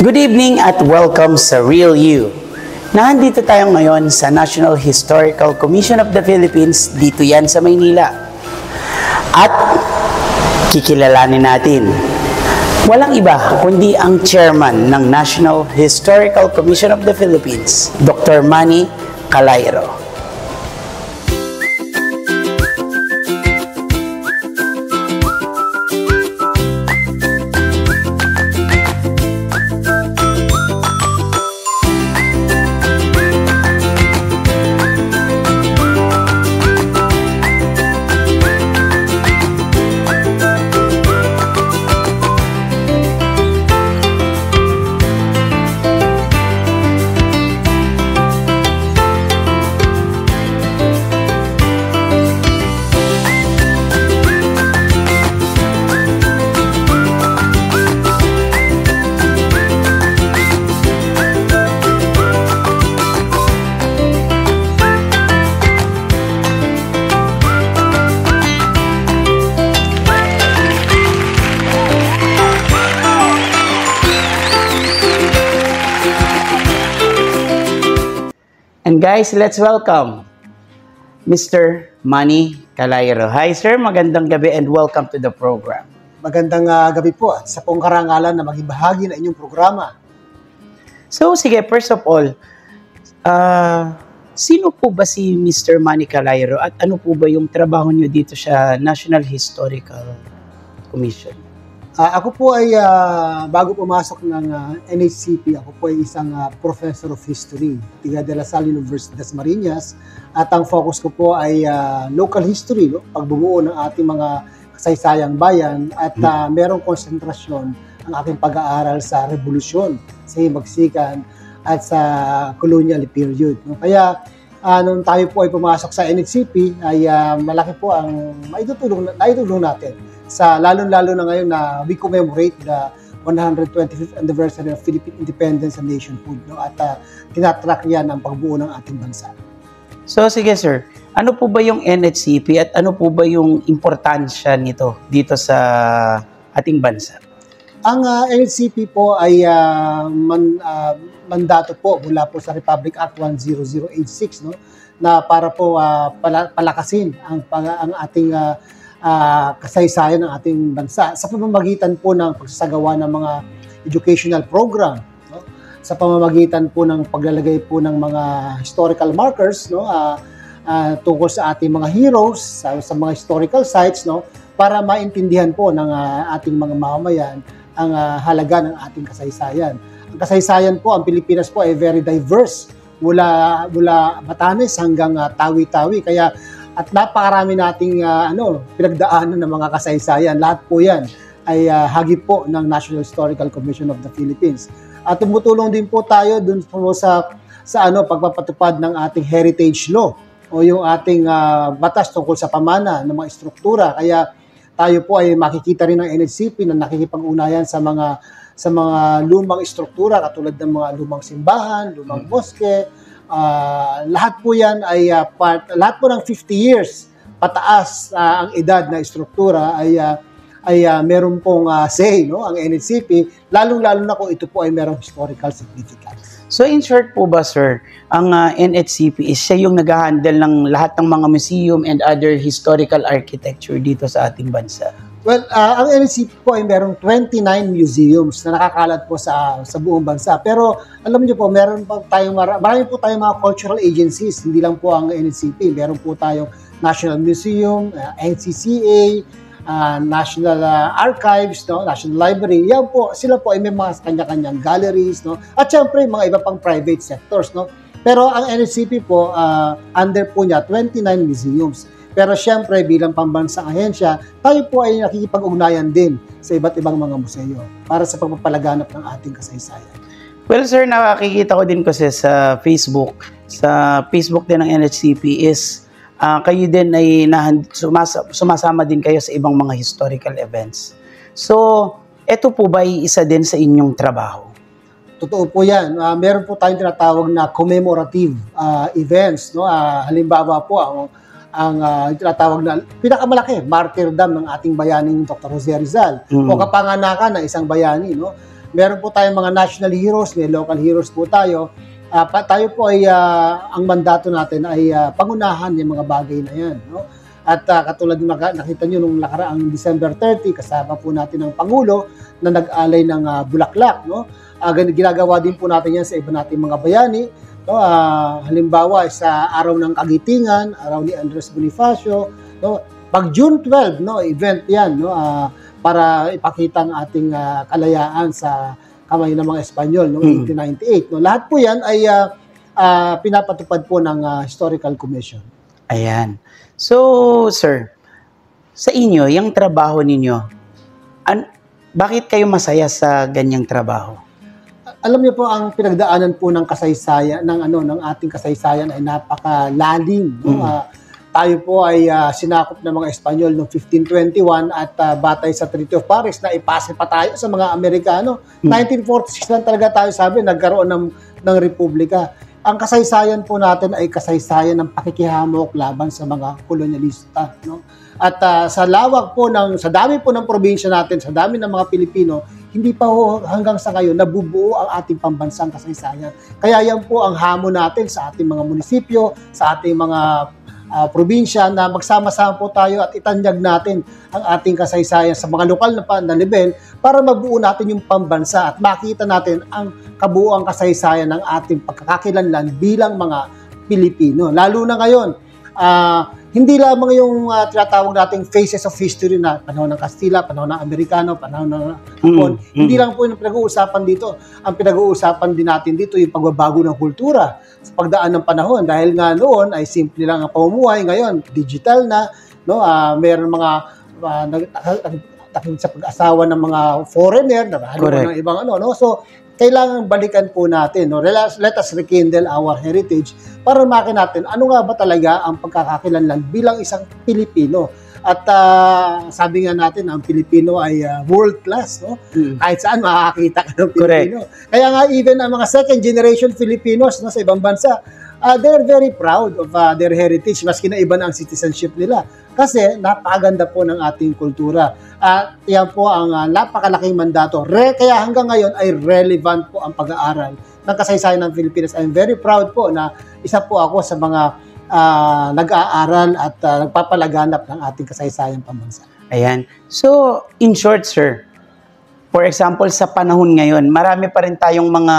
Good evening at welcome sa Real You. Nandito tayo ngayon sa National Historical Commission of the Philippines, dito yan sa Maynila. At kikilalanin natin, walang iba kundi ang chairman ng National Historical Commission of the Philippines, Dr. Manny Calairo. And guys, let's welcome Mr. Manny Calairo. Hi sir, magandang gabi and welcome to the program. Magandang gabi po at sa pong karangalan na maging bahagi ng inyong programa. So sige, first of all, sino po ba si Mr. Manny Calairo at ano po ba yung trabaho niyo dito sa National Historical Commission? Ako po ay bago pumasok ng NHCP, ako po ay isang Professor of History, tiga de La Salle University Dasmariñas, at ang focus ko po ay local history, no? Pagbubuo ng ating mga kasaysayang bayan at merong konsentrasyon ang aking pag-aaral sa revolusyon, sa himagsikan at sa colonial period. No? Kaya nung tayo po ay pumasok sa NHCP ay malaki po ang naitulong natin sa lalong-lalo na ngayon na we commemorate the 125th anniversary of Philippine independence and nationhood, no? At tinatrack yan ang pagbuo ng ating bansa. So sige sir, ano po ba yung NHCP at ano po ba yung importansya nito dito sa ating bansa? Ang NHCP po ay mandato po mula po sa Republic Act 10086, no? Na para po palakasin ang ating kasaysayan ng ating bansa sa pamamagitan po ng pagsasagawa ng mga educational program, no? Sa pamamagitan po ng paglalagay po ng mga historical markers, no? Tungkol sa ating mga heroes, sa mga historical sites, no? Para maintindihan po ng ating mga mamamayan ang halaga ng ating kasaysayan. Ang kasaysayan po, ang Pilipinas po ay very diverse, mula Batanes hanggang Tawi-Tawi, kaya at napakarami nating pinagdaanan ng mga kasaysayan. Lahat po yan ay hagip po ng National Historical Commission of the Philippines. At tumutulong din po tayo dun po sa pagpapatupad ng ating heritage law o yung ating batas tungkol sa pamana ng mga struktura. Kaya tayo po ay makikita rin ng NHCP na nakikipag-unayan sa mga lumang struktura katulad ng mga lumang simbahan, lumang moske. Lahat po yan ay lahat po ng 50 years pataas ang edad na struktura ay meron pong say, no, ang NHCP, lalong-lalo na kung ito po ay merong historical significance. So in short po ba sir, ang NHCP is siya yung nag-handle ng lahat ng mga museum and other historical architecture dito sa ating bansa? Well, ang NHCP po ay merong 29 museums na nakakalat po sa buong bansa. Pero alam niyo po, marami po tayong mga cultural agencies, hindi lang po ang NHCP. Meron po tayong National Museum, NCCA, National Archives, no, National Library. Yan po, sila po ay may mga kanya-kanyang galleries, no. At syempre mga iba pang private sectors, no. Pero ang NHCP po, under po niya 29 museums. Pero siyempre, bilang pambansang ahensya, tayo po ay nakikipag-ugnayan din sa iba't ibang mga museo para sa pagpapalaganap ng ating kasaysayan. Well sir, nakikita ko din kasi sa Facebook din ng NHCP is kayo din ay sumasama din kayo sa ibang mga historical events. So, ito po ba ay isa din sa inyong trabaho? Totoo po yan. Meron po tayong tinatawag na commemorative events, no? Halimbawa po, ang tinatawag na pinakamalaki, martyrdom ng ating bayaning Dr. Jose Rizal, o kapanganakan ng isang bayani, no? Meron po tayong mga national heroes, may local heroes po tayo. Tayo po ay, ang mandato natin ay pangunahan yung mga bagay na yan. No? At katulad ng nakita nyo nung nakaraang December 30, kasama po natin ang Pangulo na nag-alay ng bulaklak. No? Ginagawa din po natin yan sa iba nating mga bayani. No? Halimbawa, sa Araw ng Kagitingan, Araw ni Andres Bonifacio. No? Pag June 12, no, event yan, no? Para ipakita ang ating kalayaan sa kamay ng mga Espanyol noong 1898. No? Lahat po yan ay pinapatupad po ng Historical Commission. Ayan. So, sir, sa inyo, yung trabaho ninyo, bakit kayo masaya sa ganyang trabaho? Alam niyo po, ang pinagdaanan po ng kasaysayan, ng ating kasaysayan ay napakalalim. No? Tayo po ay sinakop ng mga Espanyol noong 1521 at batay sa Treaty of Paris na ipasa pa tayo sa mga Amerikano. 1946 lang talaga tayo nagkaroon ng republika. Ang kasaysayan po natin ay kasaysayan ng pakikihamok laban sa mga kolonyalista. No? At sa dami po ng probinsya natin, sa dami ng mga Pilipino, hindi pa hanggang sa ngayon nabubuo ang ating pambansang kasaysayan. Kaya yan po ang hamon natin sa ating mga munisipyo, sa ating mga probinsya na magsama-sama po tayo at itanyag natin ang ating kasaysayan sa mga lokal na level para mabuo natin yung pambansa at makita natin ang kabuuang kasaysayan ng ating pagkakakilanlan bilang mga Pilipino. Lalo na ngayon, hindi lamang yung tinatawag nating phases of history na panahon ng Kastila, panahon ng Amerikano, panahon ng Hapon. Hindi lang po yung pinag-uusapan dito. Ang pinag-uusapan din natin dito yung pagbabago ng kultura sa pagdaan ng panahon. Dahil nga noon ay simple lang ang pamumuhay, ngayon digital na, no? Meron mga sa pag-asawa ng mga foreigner, ng ibang no? So, kailangan balikan po natin, no? Let us rekindle our heritage para makita natin ano nga ba talaga ang pagkakakilanlan bilang isang Pilipino. At sabi nga natin, ang Pilipino ay world class, no? Kahit saan makakita ka ng Pilipino. Kaya nga even ang mga second generation Filipinos, no, sa ibang bansa, they're very proud of their heritage, maski na iba na ang citizenship nila. Kasi napakaganda po ng ating kultura. Yan po ang napakalaking mandato. Kaya hanggang ngayon ay relevant po ang pag-aaral ng kasaysayan ng Pilipinas. I'm very proud po na isa po ako sa mga nag-aaral at nagpapalaganap ng ating kasaysayan pambansa. Ayan. So, in short, sir, for example, sa panahon ngayon, marami pa rin tayong mga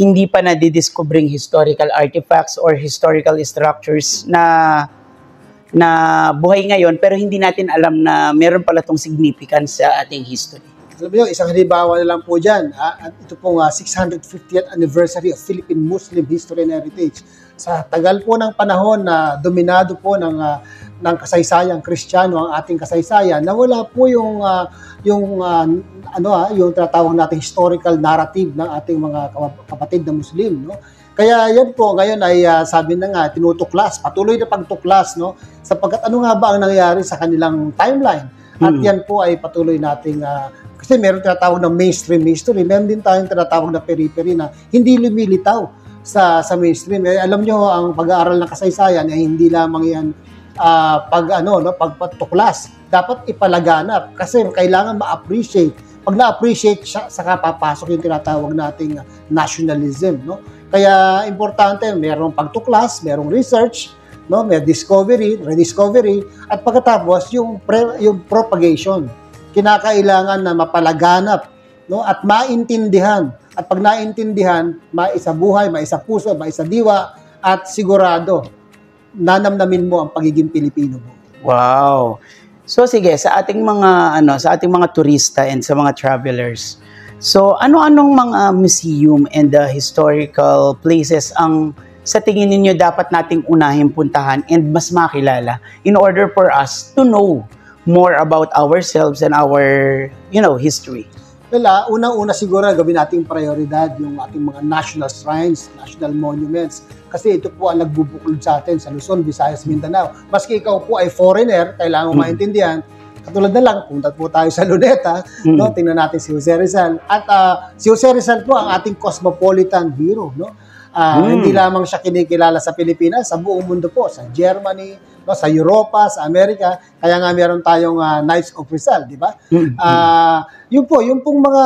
hindi pa nadidiscovering historical artifacts or historical structures na buhay ngayon pero hindi natin alam na meron pala tong significance sa ating history. Alam niyo, isang halimbawa na lang po dyan. Ito pong 650th anniversary of Philippine Muslim History and Heritage. Sa tagal po ng panahon na dominado po ng kasaysayang Kristiyano ang ating kasaysayan, nawala po yung tinatawag nating historical narrative ng ating mga kapatid na Muslim, no? Kaya yan po ngayon ay sabi na nga tinutuklas, patuloy na pagtuklas, no? Sapagkat ano nga ba ang nangyari sa kanilang timeline? At yan po ay patuloy nating kasi meron tinatawag na mainstream history, meron din tayong tinatawag na periphery na hindi lumilitaw sa mainstream. Alam nyo, ang pag-aaral ng kasaysayan ay hindi lamang yan pagpatuklas. Dapat ipalaganap kasi kailangan ma-appreciate. Pag na-appreciate siya, saka papasok yung tinatawag nating nationalism, no? Kaya importante, merong pagtuklas, merong research, no? May discovery, rediscovery, at pagkatapos yung propagation. Kinakailangan na mapalaganap, no? At maintindihan. At pag naintindihan, maisabuhay, maisapuso, maisadiwa, at sigurado, nanamnamin mo ang pagiging Pilipino mo. Wow. So sige, sa ating mga turista and sa mga travelers, so ano-anong mga museum and historical places ang sa tingin ninyo dapat nating unahin puntahan and mas makilala in order for us to know more about ourselves and our, history? Well, unang-una siguro gawin nating prioridad yung ating mga national shrines, national monuments. Kasi ito po ang nagbubuklod sa atin sa Luzon, Visayas, Mindanao. Maski ikaw po ay foreigner, kailangan mo maintindihan. Katulad na lang, punta po tayo sa Luneta, no? Tingnan natin si Jose Rizal. At si Jose Rizal po ang ating cosmopolitan hero, no? Hindi lamang siya kinikilala sa Pilipinas, sa buong mundo po, sa Germany, no, sa Europa, sa Amerika. Kaya nga meron tayong Knights of Rizal, di ba? Yun pong mga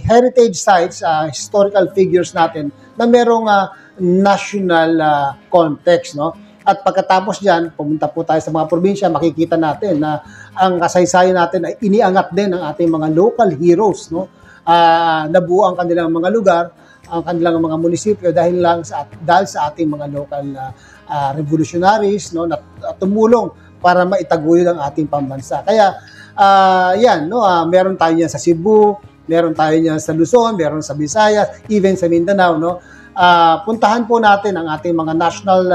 heritage sites, historical figures natin na merong national context, no? At pagkatapos diyan, pumunta po tayo sa mga probinsya, makikita natin na ang kasaysayan natin ay iniangat din ng ating mga local heroes, no? Nabuo ang kanilang mga lugar, ang kanilang mga munisipyo dahil sa ating mga local revolutionaries, no, na tumulong para maitaguyod ang ating pambansa. Kaya yan, no, meron tayo niyan sa Cebu, meron tayo niyan sa Luzon, meron sa Visayas, even sa Mindanao, no. Puntahan po natin ang ating mga national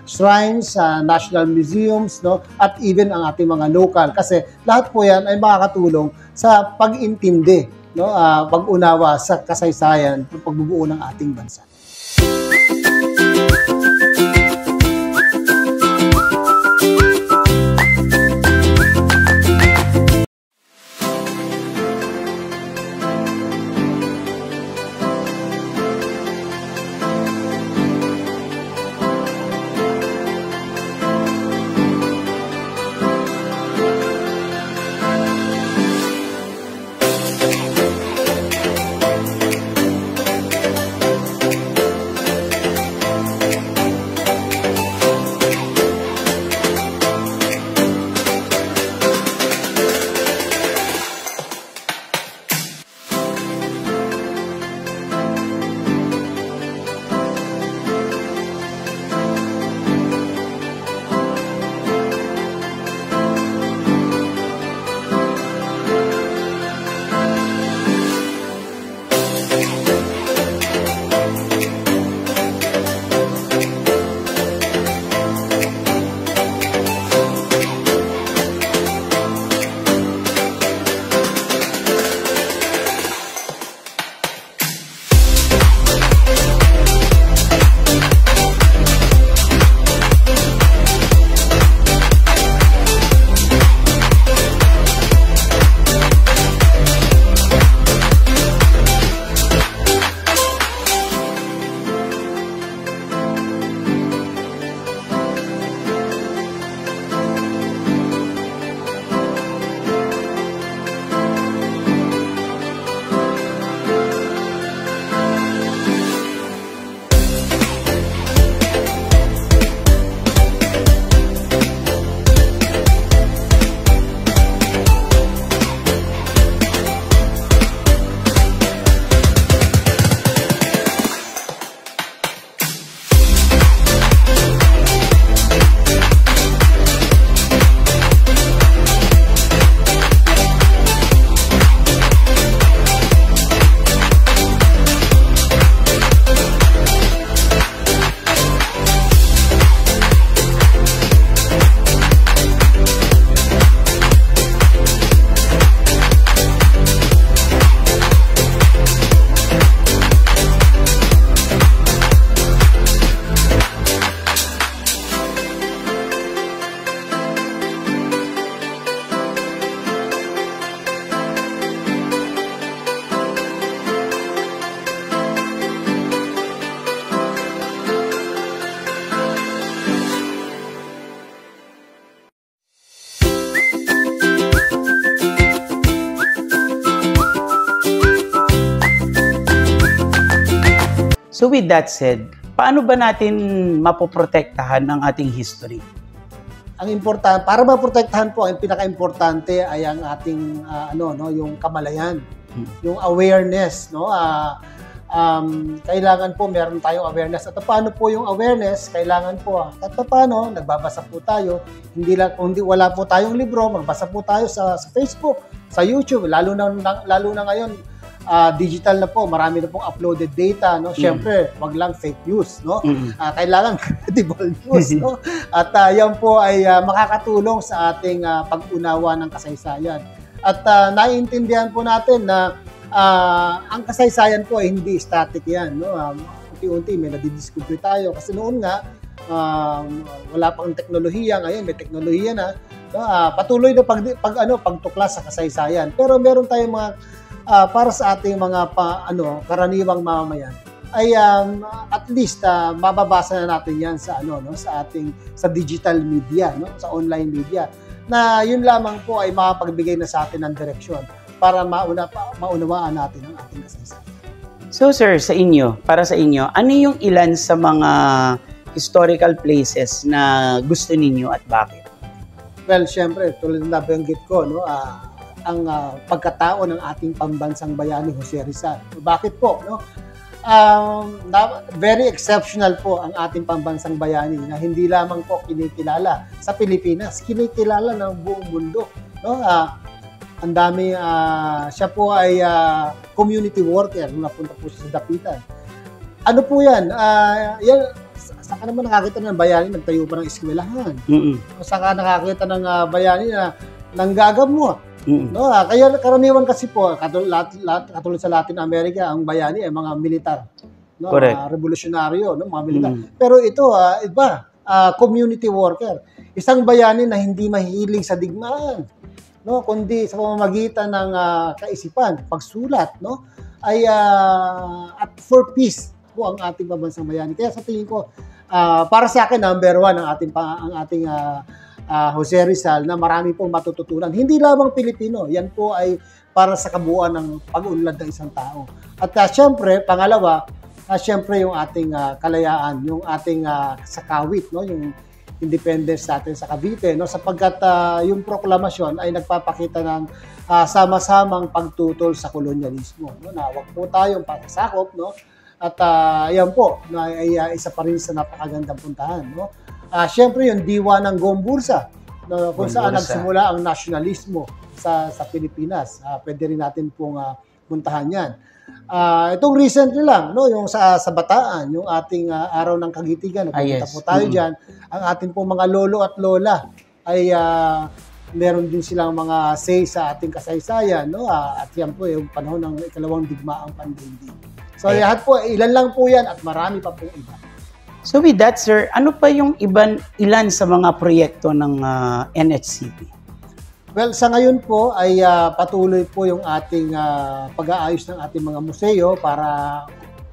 shrines, national museums, no, at even ang ating mga local, kasi lahat po yan ay makakatulong sa pag-intindi, no, pag-unawa sa kasaysayan at pagbubuo ng ating bansa. So with that said, paano ba natin mapoprotektahan ang ating history? Ang importante, para maprotektahan po, ang pinaka-importante ay ang ating yung kamalayan, yung awareness, no? Kailangan po meron tayong awareness. At paano po yung awareness? Kailangan po at paano nagbabasa po tayo. Hindi lang kung wala po tayong libro, magbasa po tayo sa Facebook, sa YouTube, lalo na ngayon. Digital na po, marami na pong uploaded data, no? Siyempre, wag lang fake news, no? Kailangan credible news, no? At yan po ay makakatulong sa ating pag-unawa ng kasaysayan. At naiintindihan po natin na ang kasaysayan po ay hindi static yan, no? Unti-unti may nadidiscover tayo kasi noon nga wala pang teknolohiya, ngayon may teknolohiya na, no? Patuloy na pagtuklas sa kasaysayan. Pero meron tayong mga para sa ating mga karaniwang mamamayan, ay at least mababasa na natin yan sa sa digital media, no, sa online media, na yun lamang po ay makapagbigay na sa atin ng direksyon para maunawaan natin ang ating kasaysayan. So sir, para sa inyo, ano yung ilan sa mga historical places na gusto ninyo at bakit? Well, syempre, tulad na nabanggit ko, no, ang pagkatao ng ating pambansang bayani, Jose Rizal. Bakit po, no? Very exceptional po ang ating pambansang bayani na hindi lamang po kinikilala sa Pilipinas, kinikilala ng buong mundo, no? Ang dami, siya po ay community worker nung napunta po siya sa Dapitan. Ano po yan? Saan ka naman nakakita ng bayani nagtayo pa ng eskwelahan? Saan ka nakakita ng bayani na nanggagamot? No, kaya karaniwan kasi po katulad sa Latin America, ang bayani ay mga militar, no, mga revolusyonaryo, no, mga militar. Pero ito iba, community worker. Isang bayani na hindi mahilig sa digmaan, no, kundi sa pamamagitan ng kaisipan, pagsulat, no, ay at for peace po ang ating pambansang bayani. Kaya sa tingin ko, para sa akin number 1 ang ating Jose Rizal na marami pong matututunan. Hindi lamang Pilipino, yan po ay para sa kabuuan ng pag-unlad ng isang tao. At syempre, pangalawa, syempre yung ating kalayaan, yung ating sakawit, no, yung independence natin sa Cavite, no, sapagkat yung proklamasyon ay nagpapakita ng sama-samang pagtutol sa kolonyalismo, no, na wag po tayong pasasakop, no, at yan po na ay isa pa rin sa napakagandang puntahan, no. Siyempre yung diwa ng Gombursa, no, kung saan nagsimula ang nasyonalismo sa Pilipinas. Pwede rin natin pong puntahan yan. Itong recently lang, no, yung sa Bataan, yung ating araw ng Kagitigan, nagpunta po tayo dyan. Ang ating pong mga lolo at lola ay meron din silang mga say sa ating kasaysayan, no? At yan po yung panahon ng ikalawang digmaang pandaigdig. So lahat po, ilan lang po yan at marami pa pong iba. So with that, sir, ano pa yung ilan sa mga proyekto ng NHCP? Well, sa ngayon po ay patuloy po yung ating pag-aayos ng ating mga museo para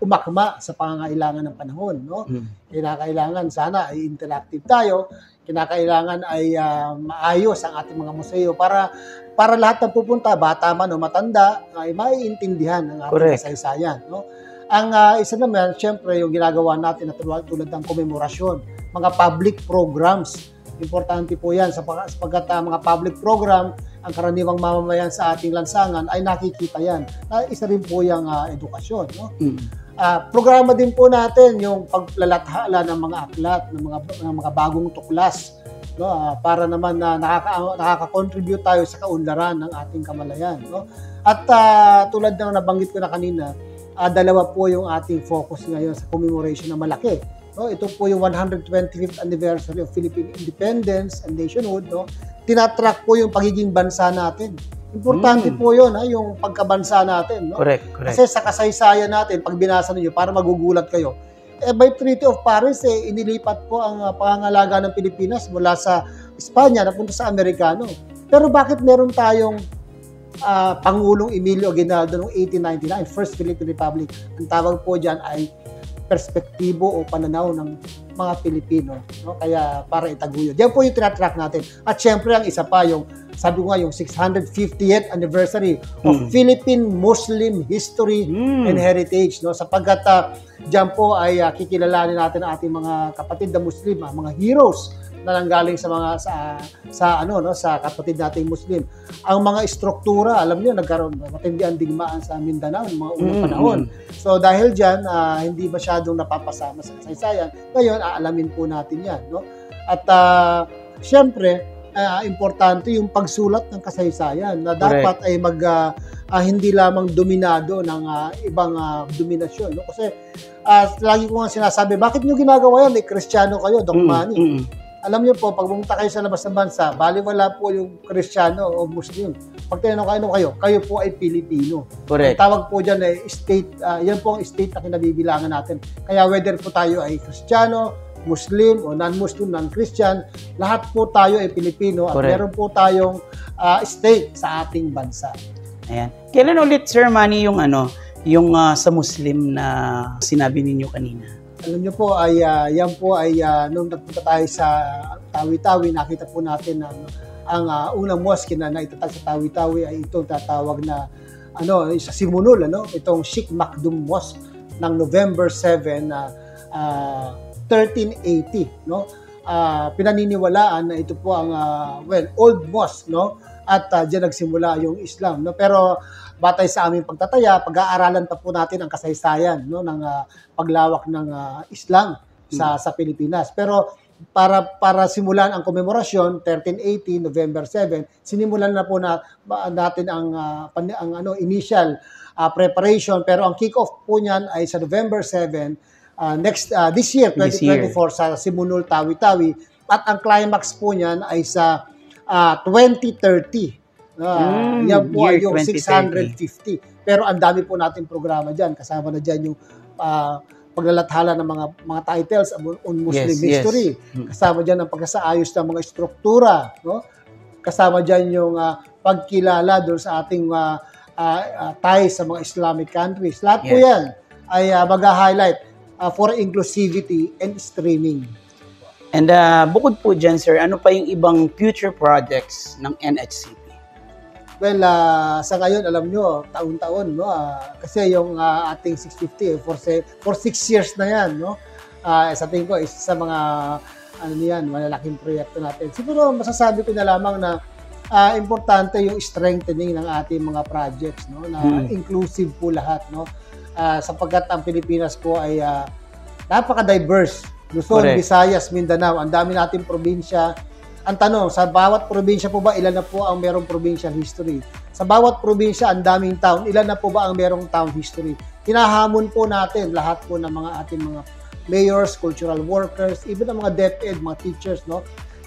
umakma sa pangangailangan ng panahon, no? Kinakailangan sana ay interactive tayo, kinakailangan ay maayos ang ating mga museo para lahat ng pupunta, bata man o matanda, ay maiintindihan ang ating kasaysayan, no? Ang isa naman, syempre, yung ginagawa natin na tulad ng komemorasyon, mga public programs. Importante po yan sapagkat mga public program, ang karaniwang mamamayan sa ating lansangan ay nakikita yan. Isa rin po yung edukasyon. No? Programa din po natin yung paglalathala ng mga aklat, ng mga bagong tuklas, no? Para naman na nakaka-contribute tayo sa kaunlaran ng ating kamalayan. No? At tulad ng nabanggit ko na kanina, dalawa po yung ating focus ngayon sa commemoration na malaki. No, ito po yung 125th anniversary of Philippine independence and nationhood. No? Tinatrack po yung pagiging bansa natin. Importante po yun, yung pagkabansa natin. No? Correct. Kasi sa kasaysayan natin, pag binasa ninyo, para magugulat kayo, by Treaty of Paris, inilipat po ang pangangalaga ng Pilipinas mula sa Espanya, napunta sa Amerikano. Pero bakit meron tayong Pangulong Emilio Aguinaldo noong 1899, First Philippine Republic? Ang tawag po dyan ay perspektibo o pananaw ng mga Pilipino, no? Kaya para itaguyod. Yan po yung tinatrack natin. At syempre, ang isa pa, yung sabi ko nga, yung 650th anniversary of Philippine Muslim History and Heritage, no? Sapagkat dyan po ay kikilalanin natin ang ating mga kapatid na Muslim, mga heroes na nanggaling sa kapatid nating Muslim. Ang mga struktura, alam niyo, nagkaroon matindi ang digmaan sa Mindanao ng mga unang panahon. So dahil diyan, hindi masyadong napapasama sa kasaysayan. Ngayon, aalamin po natin 'yan, no? At syempre, importante yung pagsulat ng kasaysayan na dapat ay hindi lamang dominado ng ibang dominasyon, no? Kasi lagi ko nga sinasabi, bakit niyo ginagawa yan? Kristiyano kayo, Doc Manny. Alam niyo po, pag pumunta kayo sa labas ng bansa, baliwala po yung Kristiyano o Muslim. Pag tinanong kayo po ay Pilipino. Correct. Ang tawag po dyan ay state, yan po ang state na kinabibilangan natin. Kaya whether po tayo ay Kristiyano, Muslim o non-Muslim, non-Christian, lahat po tayo ay Pilipino at meron po tayong state sa ating bansa. Ayan. Kailan ulit, Sir Manny, yung sa Muslim na sinabi ninyo kanina? Alam niyo po ay yan po ay nung nagpunta tayo sa Tawi-Tawi, nakita po natin ang unang mosque na naitatag sa Tawi-Tawi ay itong tatawag na sa Simunul, itong Sheikh Makdum Mosque ng November 7 1380, pinaniniwalaan na ito po ang old mosque, at diyan nagsimula yung Islam, pero batay sa aming pagtataya, pag-aaralan pa po natin ang kasaysayan ng paglawak ng Islam sa Pilipinas. Pero para simulan ang komemorasyon 1380 November 7, sinimulan na po natin ang initial preparation, pero ang kick-off po niyan ay sa November 7 this year 2024 sa Simunul Tawi-Tawi, at ang climax po niyan ay sa 2030. Yan po ay yung 650. Pero ang dami po nating programa dyan. Kasama na dyan yung paglalathala ng mga titles on Muslim history. Kasama dyan ang pagkasaayos ng mga struktura. Kasama dyan yung pagkilala doon sa ating ties sa mga Islamic countries. Lahat po yan ay mag-highlight for inclusivity and streaming. And bukod po dyan, sir, ano pa yung ibang future projects ng NHCP? Well, sa ngayon, alam nyo, taon-taon, kasi yung ating 650, for 6 years na yan, sa tingin ko, isa sa mga, malalaking proyekto natin. Siguro, masasabi ko na lamang na importante yung strengthening ng ating mga projects, na inclusive po lahat, sapagkat ang Pilipinas po ay napaka-diverse. Luzon, Visayas, Mindanao, ang dami nating probinsya. Ang tanong, sa bawat probinsya po ba, ilan na po ang merong provincial history? Sa bawat probinsya, ang daming town, ilan na po ba ang merong town history? Hinahamon po natin lahat po ng mga ating mga mayors, cultural workers, even ang mga DepEd, mga teachers,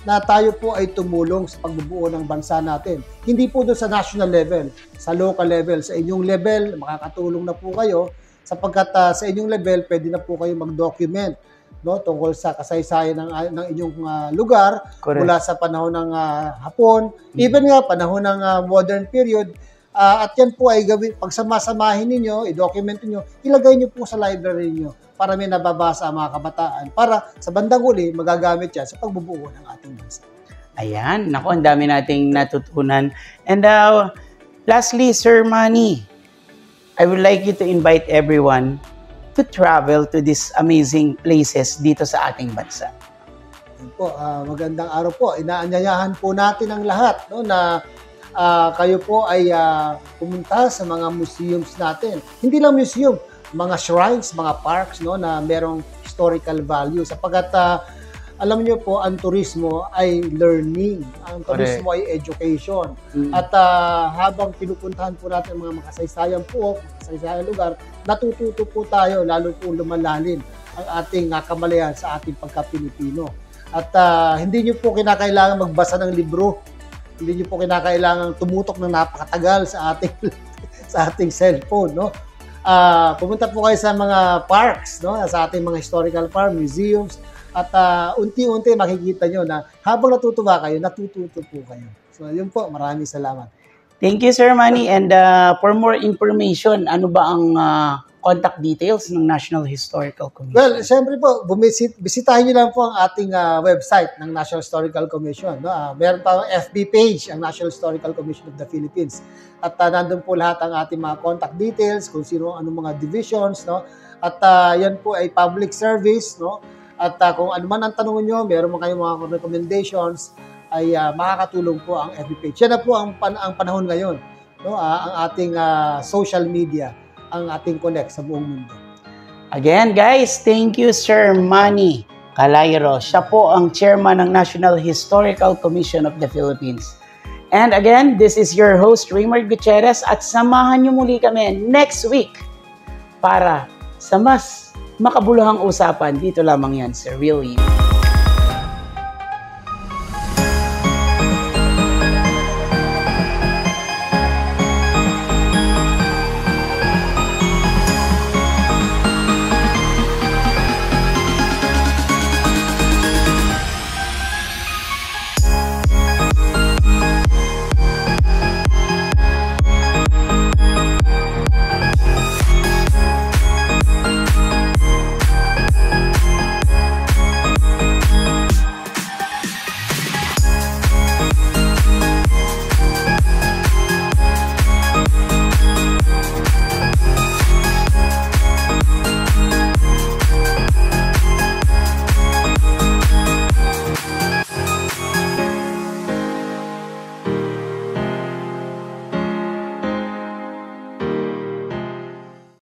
na tayo po ay tumulong sa pagbubuo ng bansa natin. Hindi po doon sa national level, sa local level. Sa inyong level, makakatulong na po kayo, sapagkat sa inyong level, pwede na po kayo mag-document tungkol sa kasaysayan ng inyong lugar. Correct. Mula sa panahon ng Hapon, even nga panahon ng modern period, at yan po ay gawin, pagsamasamahin ninyo, i-document niyo, ilagay niyo po sa library niyo para may nababasa ang mga kabataan, para sa bandang uli magagamit yan sa pagbubuo ng ating bansa. Ayan, naku, ang dami nating natutunan. And lastly, Sir Manny, I would like you to invite everyone to travel to these amazing places dito sa ating bansa. Po, magandang araw po. Inaanyayahan po natin ang lahat na kayo po ay pumunta sa mga museums natin. Hindi lang museum, mga shrines, mga parks na merong historical value. Sapagkat alam niyo po, ang turismo ay learning. Ang turismo ay education. At habang pinupuntahan po natin mga makasaysayan lugar, natututo po tayo, lalo po lumalalim ang ating kamalayan sa ating pagka-Pilipino. At hindi niyo po kinakailangan magbasa ng libro. Hindi niyo po kinakailangan tumutok ng napakatagal sa ating cellphone, pumunta po kayo sa mga parks, sa ating mga historical park, museums, at unti-unti makikita nyo na habang natutuwa kayo, natututo po kayo. So, yun po. Maraming salamat. Thank you, Sir Manny. And for more information, ano ba ang contact details ng National Historical Commission? Well, siyempre po, bisitahin nyo lang po ang ating website ng National Historical Commission. Meron pa FB page, ang National Historical Commission of the Philippines. At nandun po lahat ang ating mga contact details, kung sino, anong mga divisions. At yan po ay public service. At kung ano man ang tanong nyo, meron man kayong mga recommendations, ay makakatulong po ang FB page. Yan na po ang panahon ngayon. Ang ating social media, ang ating connect sa buong mundo. Again, guys, thank you, Sir Manny Calayro. Siya po ang chairman ng National Historical Commission of the Philippines. And again, this is your host, Raymond Gutierrez, at samahan niyo muli kami next week para sa mas makabuluhang usapan. Dito lamang yan sa Real You.